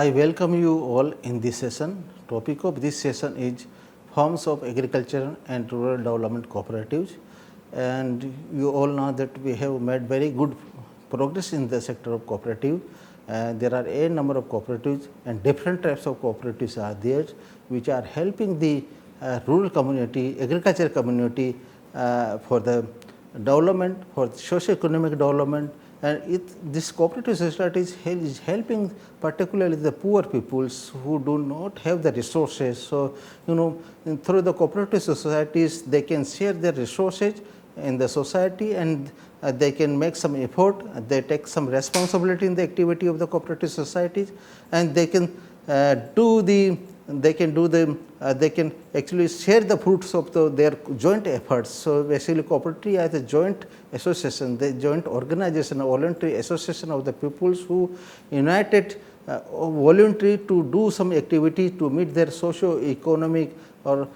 I welcome you all in this session. Topic of this session is forms of agriculture and rural development cooperatives. And you all know that we have made very good progress in the sector of cooperative. There are a number of cooperatives and different types of cooperatives are there, which are helping the rural community, agriculture community for the development, for socio-economic development, and this cooperative society is helping particularly the poor peoples who do not have the resources. So, through the cooperative societies they can share their resources in the society, and they can make some effort, they take some responsibility in the activity of the cooperative societies, and they can they can actually share the fruits of their joint efforts. So, basically cooperative as a joint association, the joint organization, a voluntary association of the peoples who united voluntary to do some activity to meet their socio-economic or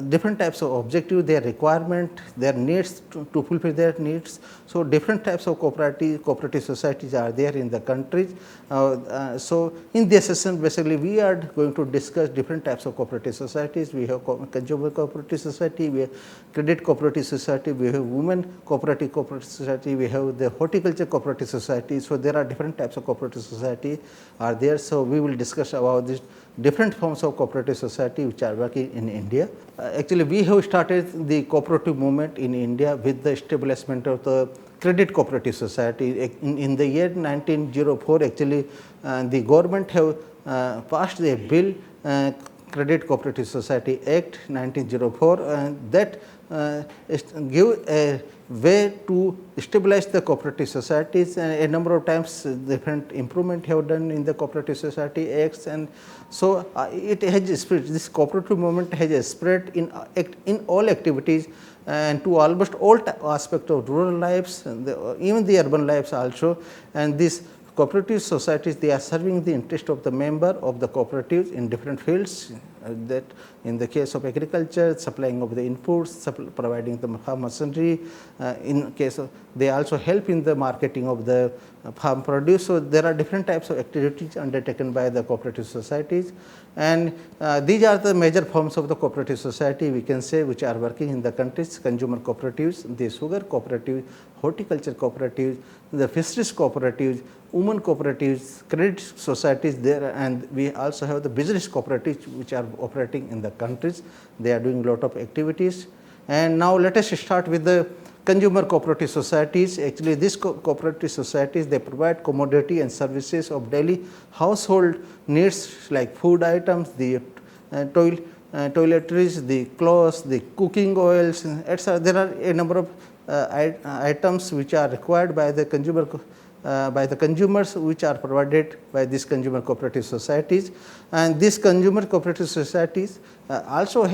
different types of objective, their requirement, their needs to fulfill their needs. So, different types of cooperative societies are there in the countries. So, in this session basically we are going to discuss different types of cooperative societies. We have consumer cooperative society, we have credit cooperative society, we have women cooperative society, we have the horticulture cooperative society. So, there are different types of cooperative society are there. So, we will discuss about this different forms of cooperative society which are working in India. Actually, we have started the cooperative movement in India with the establishment of the credit cooperative society. In the year 1904, actually the government have passed a bill, Credit Cooperative Society Act 1904, and that give a way to stabilize the cooperative societies, and a number of times different improvement have done in the cooperative society acts. And so it has spread, this cooperative movement has spread in all activities and to almost all aspects of rural lives, and even the urban lives also. And these cooperative societies, they are serving the interest of the member of the cooperatives in different fields, that in the case of agriculture, supplying of the inputs, providing the farm machinery, in case of they also help in the marketing of the farm produce. So, there are different types of activities undertaken by the cooperative societies, and these are the major forms of the cooperative society we can say which are working in the countries: consumer cooperatives, the sugar cooperatives, horticulture cooperatives, the fisheries cooperatives, women cooperatives, credit societies there, and we also have the business cooperatives which are operating in the countries. They are doing a lot of activities. And now let us start with the consumer cooperative societies. Actually, these cooperative societies, they provide commodity and services of daily household needs like food items, the toiletries, the clothes, the cooking oils, etc. There are a number of items which are required by the consumer by the consumers, which are provided by these consumer cooperative societies. And these consumer cooperative societies also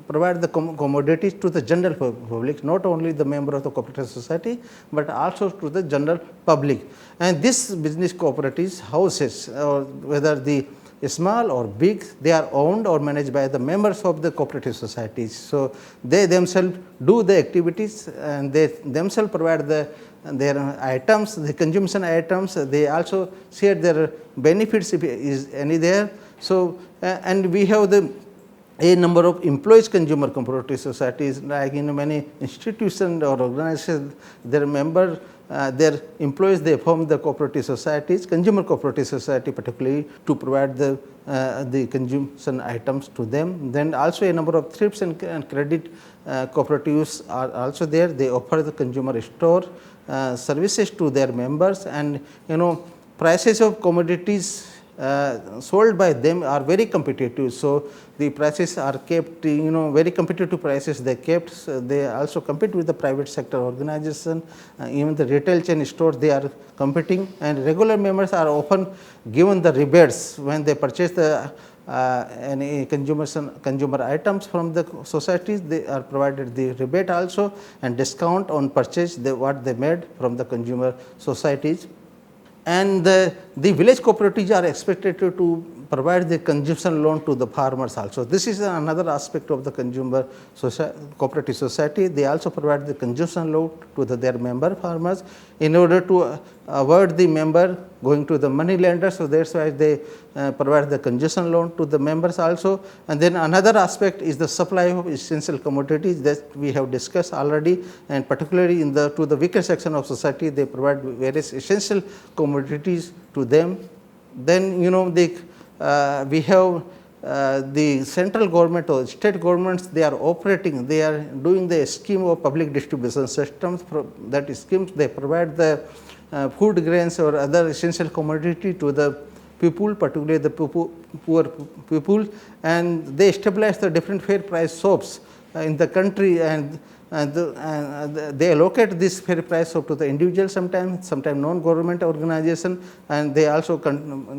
provide the commodities to the general public, not only the member of the cooperative society, but also to the general public. And these business cooperatives houses, whether the small or big, they are owned or managed by the members of the cooperative societies. So, they themselves do the activities, and they themselves provide their items, the consumption items. They also share their benefits if is any there. So, and we have a number of employees consumer cooperative societies, like in many institutions or organizations, their member their employees, they form the cooperative societies, consumer cooperative society particularly to provide the consumption items to them. Then also a number of thrifts and credit cooperatives are also there. They offer the consumer store services to their members, and prices of commodities sold by them are very competitive. So, the prices are kept, very competitive prices they kept. So, they also compete with the private sector organization, even the retail chain stores they are competing, and regular members are often given the rebates when they purchase the any consumer items from the societies. They are provided the rebate also and discount on purchase what they made from the consumer societies. And the village cooperatives are expected to provide the consumption loan to the farmers also. This is another aspect of the consumer cooperative society. They also provide the consumption loan to their member farmers in order to avoid the member going to the money lender. So, that is why they provide the consumption loan to the members also. And then another aspect is the supply of essential commodities that we have discussed already, and particularly in the to the weaker section of society, they provide various essential commodities to them. Then we have the central government or state governments, they are operating, they are doing the scheme of public distribution systems. That schemes, they provide the food grains or other essential commodity to the people, particularly the poor people, and they establish the different fair price shops in the country, and they allocate this fair price shop to the individual, sometimes non-government organization, and they also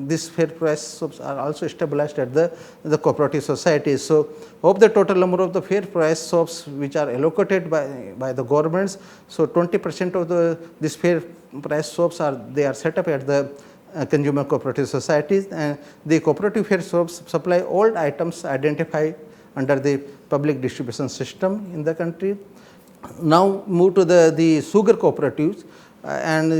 this fair price shops are also established at the cooperative societies. So, of the total number of the fair price shops which are allocated by the governments, so 20% of this fair price shops are set up at the consumer cooperative societies, and the cooperative fair shops supply all items identified under the public distribution system in the country. Now move to the sugar cooperatives, and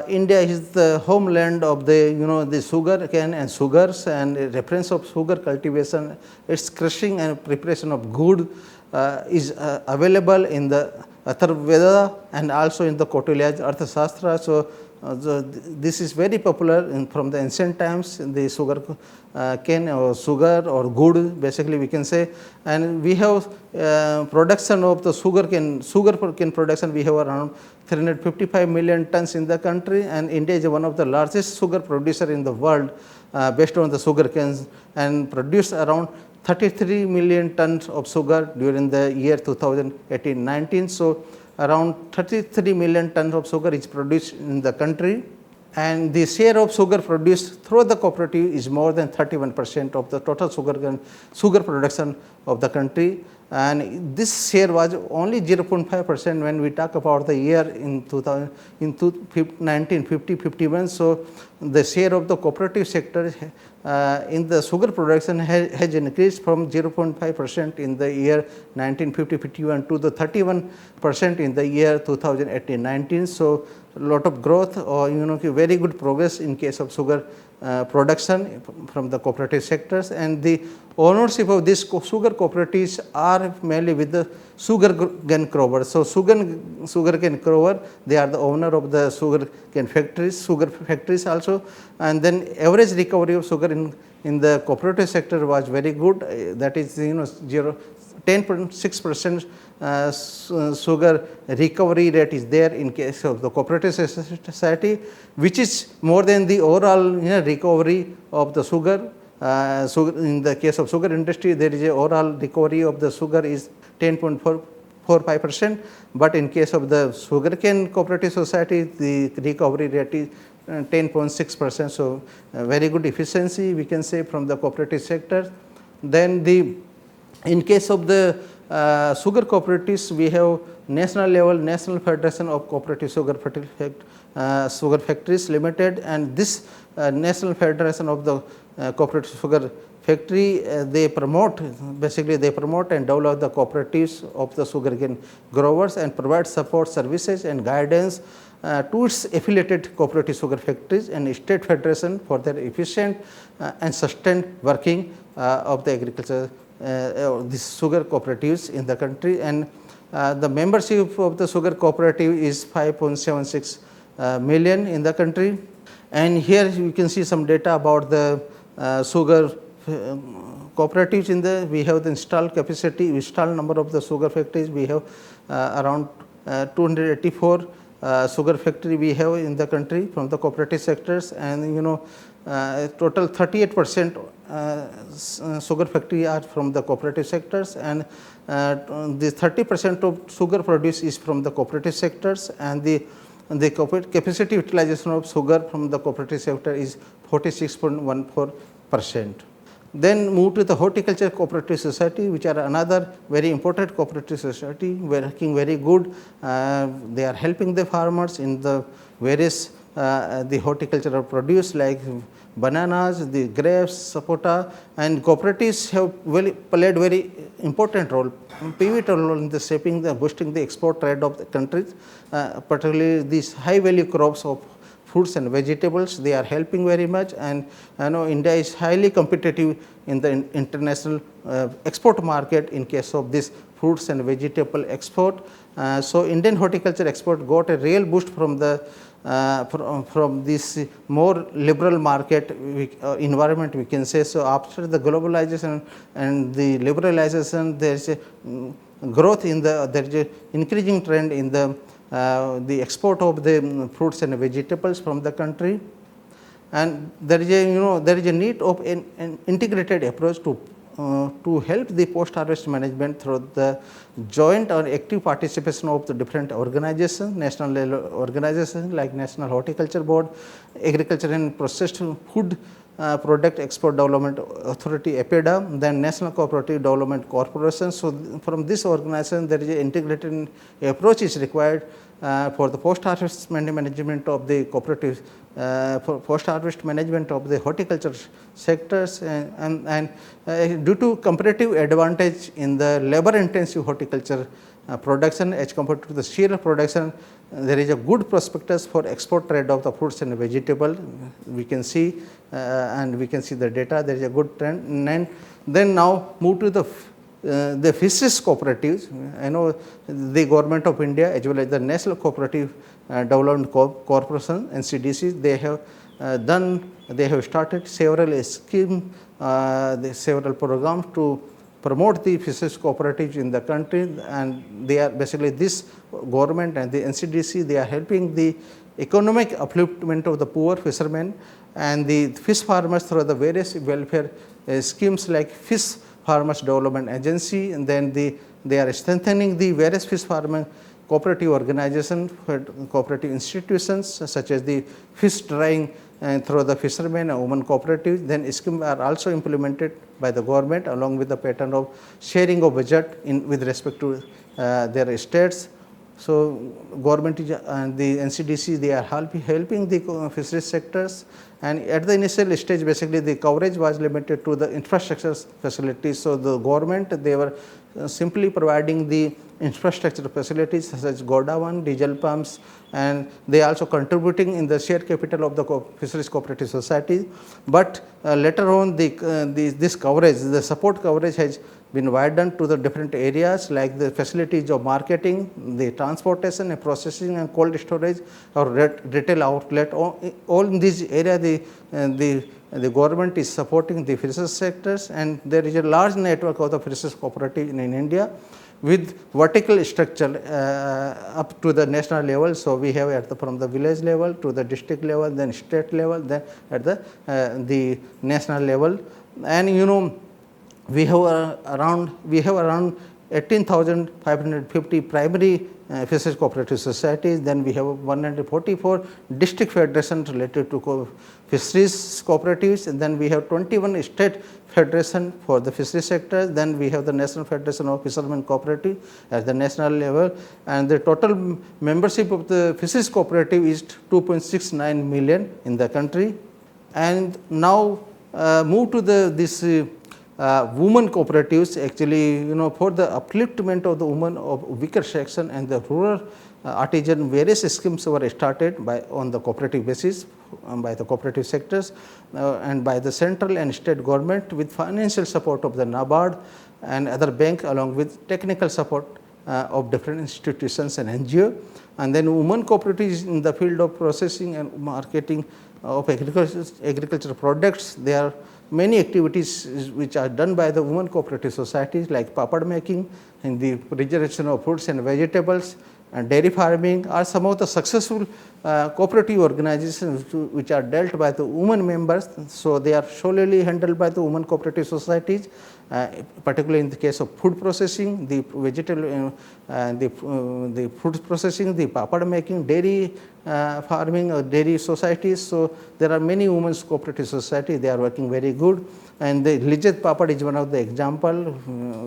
India is the homeland of the sugar cane and sugars, and reference of sugar cultivation, its crushing and preparation of good is available in the Atharvaveda and also in the Kautilya's Arthashastra. So, this is very popular from the ancient times, the sugar cane or sugar or good, basically we can say. And we have production of the sugar cane production, we have around 355 million tons in the country, and India is one of the largest sugar producer in the world based on the sugar canes, and produce around 33 million tons of sugar during the year 2018-19. So, around 33 million tons of sugar is produced in the country, and the share of sugar produced through the cooperative is more than 31% of the total sugar production of the country, and this share was only 0.5% when we talk about the year in 1950-51. So, the share of the cooperative sector in the sugar production has increased from 0.5% in the year 1950-51 to the 31% in the year 2018-19. So, a lot of growth or very good progress in case of sugar production from the cooperative sectors, and the ownership of these sugar cooperatives are mainly with the sugar cane growers. So, sugar cane grower, they are the owner of the sugar factories also, and then average recovery of sugar in the cooperative sector was very good, that is 10.6% sugar recovery rate is there in case of the cooperative society, which is more than the overall recovery of the sugar. In the case of sugar industry, there is a overall recovery of the sugar is 10.45%, but in case of the sugarcane cooperative society, the recovery rate is 10.6%. So, very good efficiency we can say from the cooperative sector. Then in case of the sugar cooperatives, we have national level National Federation of Cooperative Sugar Factories Limited, and this National Federation of the Cooperative Sugar Factory, they promote and develop the cooperatives of the sugarcane growers and provide support services and guidance to its affiliated cooperative sugar factories and state federation for their efficient and sustained working of the agriculture these sugar cooperatives in the country. And the membership of the sugar cooperative is 5.76 million in the country. And here you can see some data about the sugar cooperatives we have the installed number of the sugar factories. We have around 284 sugar factory we have in the country from the cooperative sectors, and total 38% sugar factory are from the cooperative sectors, and the 30% of sugar produce is from the cooperative sectors, and the capacity utilization of sugar from the cooperative sector is 46.14%. Then move to the horticulture cooperative society, which are another very important cooperative society, working very good. They are helping the farmers in the various the horticultural produce like bananas, the grapes, sapota, and cooperatives have played very important role, pivotal role in the shaping, the boosting the export trade of the countries, particularly these high value crops of fruits and vegetables. They are helping very much, and India is highly competitive in the international export market in case of this fruits and vegetable export. So Indian horticulture export got a real boost from the from this more liberal market environment, we can say. So after the globalization and the liberalization, there is a growth in there is a increasing trend in the export of the fruits and vegetables from the country, and there is a there is a need of an integrated approach to help the post harvest management through the joint or active participation of the different organizations, national level organizations like National Horticulture Board, Agriculture and Processed Food Product Export Development Authority (APEDA), then National Cooperative Development Corporation. So from this organization, there is an integrated approach is required for the post harvest management of the cooperative, for post harvest management of the horticulture sectors, and due to comparative advantage in the labor intensive horticulture production as compared to the cereal production, there is a good prospectus for export trade of the fruits and vegetables. We can see and we can see the data. There is a good trend. And then now move to the fisheries cooperatives. I know the Government of India as well as the National Cooperative Development Corporation (NCDC), they have started several schemes, several programs to promote the fisheries cooperatives in the country, and they are basically this government and the NCDC, they are helping the economic upliftment of the poor fishermen and the fish farmers through the various welfare schemes like Fish Farmers Development Agency, and then they are strengthening the various fish farming cooperative organizations, cooperative institutions such as the fish drying through the fishermen and women cooperatives. Then schemes are also implemented by the government along with the pattern of sharing of budget with respect to their states. So government and the NCDC, they are helping the fisheries sectors, and at the initial stage basically the coverage was limited to the infrastructure facilities. So the government, they were simply providing the infrastructure facilities such as Godawan, diesel pumps, and they also contributing in the share capital of the fisheries cooperative society. But later on this coverage, the support coverage has been widened to the different areas like the facilities of marketing, the transportation and processing and cold storage or retail outlet. All in these areas the government is supporting the fisheries sectors, and there is a large network of the fisheries cooperative in India with vertical structure up to the national level. So we have from the village level to the district level, then state level, then at the national level. And we have around 18,550 primary fisheries cooperative societies. Then we have 144 district federations related to fisheries cooperatives, and then we have 21 state federation for the fisheries sector. Then we have the National Federation of Fishermen Cooperative at the national level, and the total membership of the fisheries cooperative is 2.69 million in the country. And now move to this women cooperatives. Actually, for the upliftment of the women of weaker section and the rural artisan, various schemes were started on the cooperative basis by the cooperative sectors and by the central and state government with financial support of the NABARD and other bank, along with technical support of different institutions and NGO. And then women cooperatives in the field of processing and marketing of agricultural products. There are many activities which are done by the women cooperative societies like papad making and the preservation of fruits and vegetables, and dairy farming are some of the successful cooperative organizations which are dealt by the women members. So they are solely handled by the women cooperative societies, particularly in the case of food processing, the vegetable, the food processing, the papad making, dairy farming or dairy societies. So there are many women's cooperative societies, they are working very good. And the Lijjat Papad is one of the example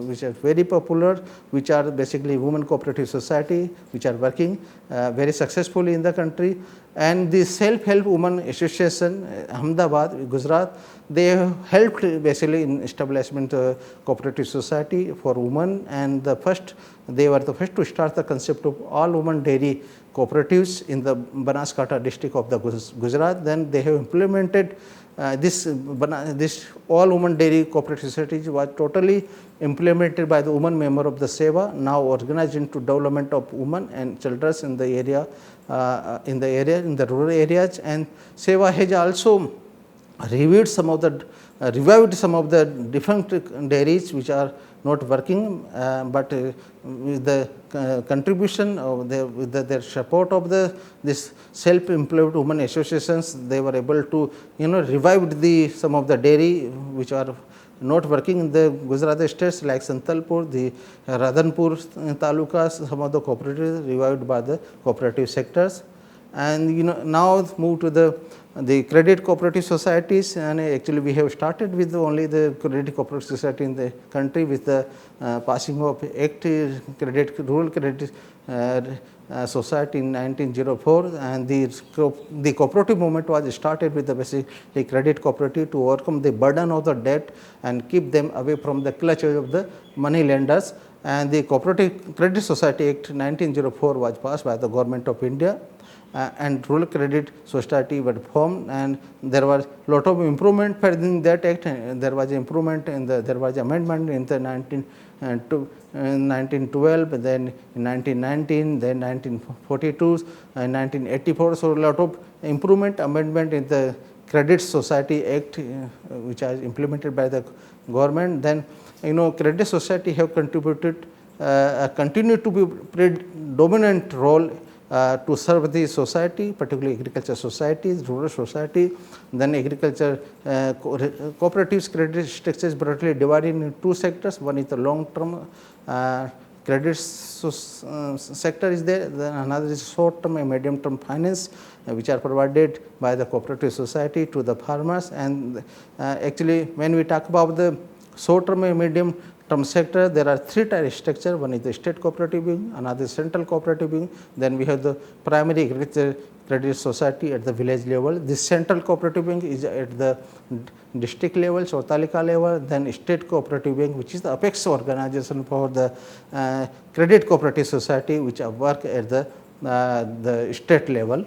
which are very popular, which are basically women cooperative society which are working very successfully in the country. And the Self-Help Women Association, Ahmedabad, Gujarat, they have helped basically in establishment cooperative society for women, and they were the first to start the concept of all women dairy cooperatives in the Banaskantha district of the Gujarat. Then they have implemented this all women dairy cooperative society was totally implemented by the women member of the SEWA, now organized into development of women and children in the area, in the rural areas. And SEWA has also revived some of the defunct dairies which are not working, but with the contribution of their support of this self-employed women associations, they were able to revive some of the dairy which are not working in the Gujarat states like Santalpur, the Radhanpur talukas, some of the cooperatives revived by the cooperative sectors. And now move to the credit cooperative societies, and actually we have started with only the credit cooperative society in the country with the passing of Act Rural Credit Society in 1904, and the cooperative movement was started with the basically credit cooperative to overcome the burden of the debt and keep them away from the clutches of the money lenders. And the Cooperative Credit Society Act 1904 was passed by the Government of India, and Rural Credit Society were formed, and there was lot of improvement in that act. There was improvement there was amendment in the 1912, then in 1919, then 1942, and 1984. So a lot of improvement amendment in the Credit Society Act, which was implemented by the government. Then Credit Society have contributed, continue to be predominant role to serve the society, particularly agriculture societies, rural society. Then agriculture cooperatives credit structures broadly divided into two sectors. One is the long-term credit sector is there, then another is short-term and medium-term finance, which are provided by the cooperative society to the farmers. And actually when we talk about the short-term and medium-term sector, there are three tier structure. One is the state cooperative wing, another is central cooperative wing, then we have the primary agriculture credit society at the village level. This central cooperative wing is at the district level, so talika level, then state cooperative wing, which is the apex organization for the credit cooperative society, which work at the state level.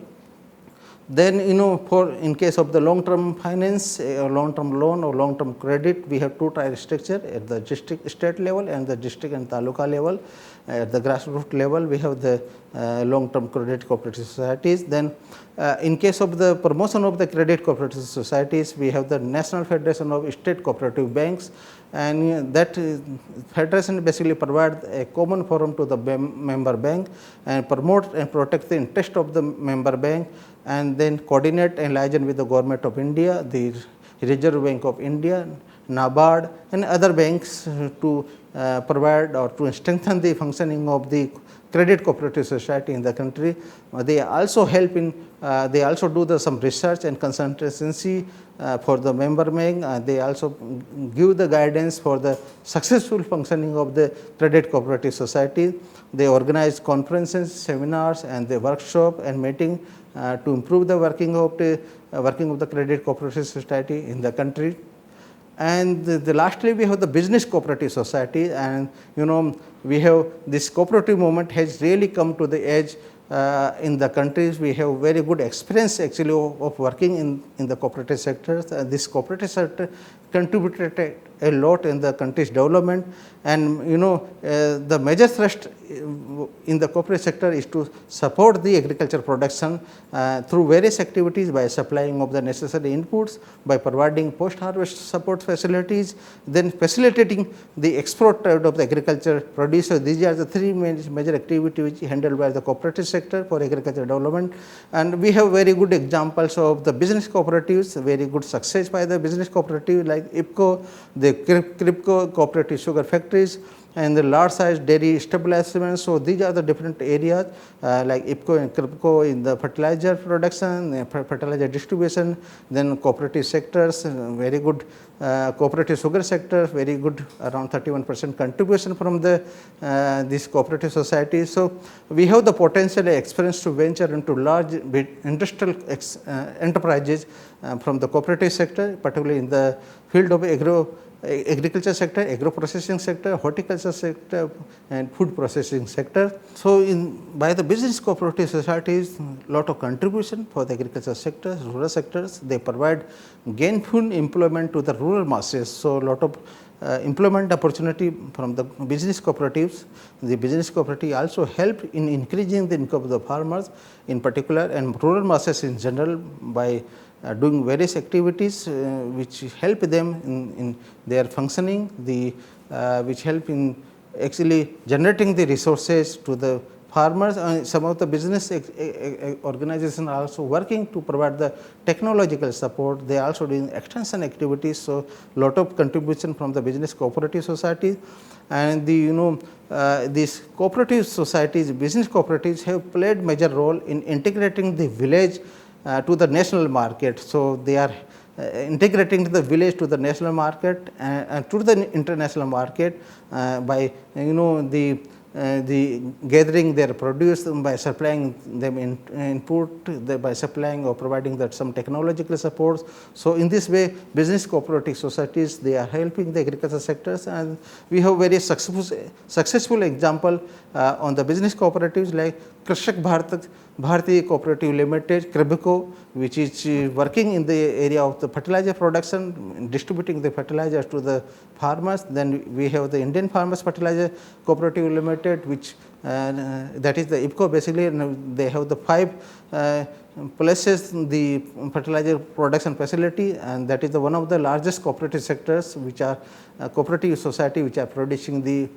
Then in case of the long-term finance, long-term loan or long-term credit, we have two tier structure at the district state level and the district and taluka level. At the grassroots level, we have the long-term credit cooperative societies. Then in case of the promotion of the credit cooperative societies, we have the National Federation of State Cooperative Banks, and that federation basically provides a common forum to the member bank and promote and protect the interest of the member bank, and then coordinate and liaison with the Government of India, the Reserve Bank of India, NABARD, and other banks to provide or to strengthen the functioning of the credit cooperative society in the country. They also help in, they also do some research and consultancy for the member bank. They also give the guidance for the successful functioning of the credit cooperative society. They organize conferences, seminars, and the workshop and meeting to improve the working of the credit cooperative society in the country. And lastly, we have the business cooperative society, and we have this cooperative movement has really come to the edge in the countries. We have very good experience actually of working in the cooperative sector. This cooperative sector contributed a lot in the country's development, and the major thrust in the corporate sector is to support the agriculture production through various activities, by supplying of the necessary inputs, by providing post-harvest support facilities, then facilitating the export of the agriculture produce. So these are the three major activities handled by the cooperative sector for agriculture development. And we have very good examples of the business cooperatives, very good success by the business cooperative like IPCO, the CRIPCO cooperative sugar factories, and the large size dairy establishments. So, these are the different areas like IPCO and CRIPCO in the fertilizer production, fertilizer distribution, then cooperative sectors, very good cooperative sugar sector, very good around 31% contribution from the these cooperative societies. So, we have the potential experience to venture into large industrial enterprises from the cooperative sector, particularly in the field of agriculture sector, agro processing sector, horticulture sector and food processing sector. So, by the business cooperative societies, lot of contribution for the agriculture sectors, rural sectors, they provide gainful employment to the rural masses. So, lot of employment opportunity from the business cooperatives. The business cooperative also help in increasing the income of the farmers in particular and rural masses in general by doing various activities which help them in their functioning, which help in actually generating the resources to the farmers. Some of the business organizations are also working to provide the technological support. They are also doing extension activities. So, lot of contribution from the business cooperative societies, and these cooperative societies, business cooperatives have played major role in integrating the village to the national market. So, they are integrating the village to the national market and to the international market by the gathering their produce, by supplying them input, by supplying or providing that some technological supports. So, in this way business cooperative societies, they are helping the agriculture sectors, and we have very successful example on the business cooperatives like Krishak Bharati Cooperative Limited, CRIBCO, which is working in the area of the fertilizer production, distributing the fertilizers to the farmers. Then we have the Indian Farmers Fertilizer Cooperative Limited, which that is the IPCO. Basically, they have the 5 places the fertilizer production facility, and that is the one of the largest cooperative sectors, which are cooperative society which are producing the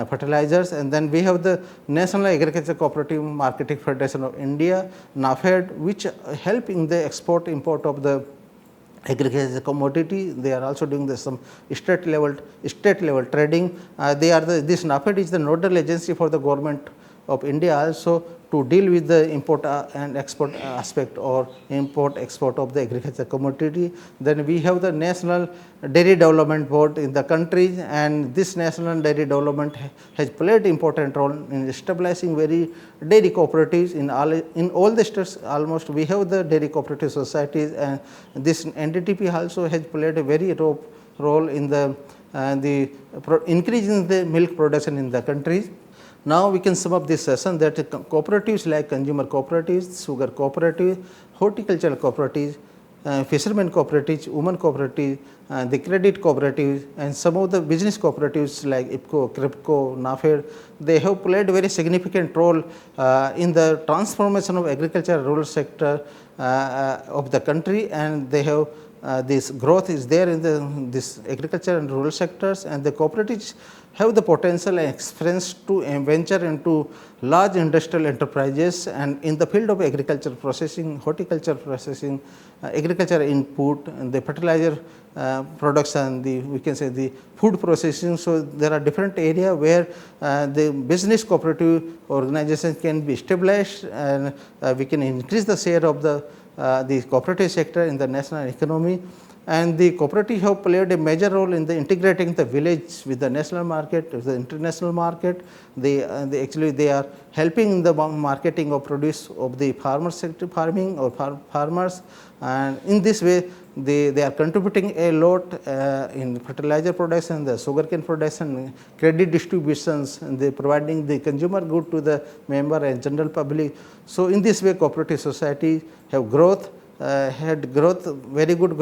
fertilizers. And then we have the National Agriculture Cooperative Marketing Federation of India, NAFED, which help in the export import of the agriculture commodity. They are also doing some state level trading. This NAFED is the nodal agency for the government of India also to deal with the import and export aspect or import export of the agriculture commodity. Then we have the National Dairy Development Board in the country, and this National Dairy Development has played important role in establishing very dairy cooperatives in all the states. Almost we have the dairy cooperative societies, and this NDDP also has played a very role in the increasing the milk production in the country. Now, we can sum up this session that cooperatives like consumer cooperatives, sugar cooperatives, horticultural cooperatives, fishermen cooperatives, women cooperatives, the credit cooperatives, and some of the business cooperatives like IPCO, CRIPCO, NAFED, they have played a very significant role in the transformation of agriculture rural sector of the country, and they have this growth is there in this agriculture and rural sectors, and the cooperatives have the potential and experience to venture into large industrial enterprises and in the field of agriculture processing, horticulture processing, agriculture input, and the fertilizer production, we can say the food processing. So, there are different areas where the business cooperative organizations can be established, and we can increase the share of the cooperative sector in the national economy. And the cooperative have played a major role in the integrating the village with the national market, with the international market. They are helping in the marketing of produce of the farmer sector, farming or farmers, and in this way they are contributing a lot in fertilizer production, the sugarcane production, credit distributions, and they providing the consumer good to the member and general public. So, in this way cooperative society have growth. Had growth, very good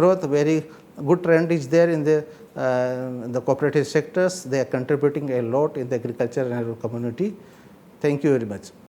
trend is there in the cooperative sectors. They are contributing a lot in the agriculture and rural community. Thank you very much.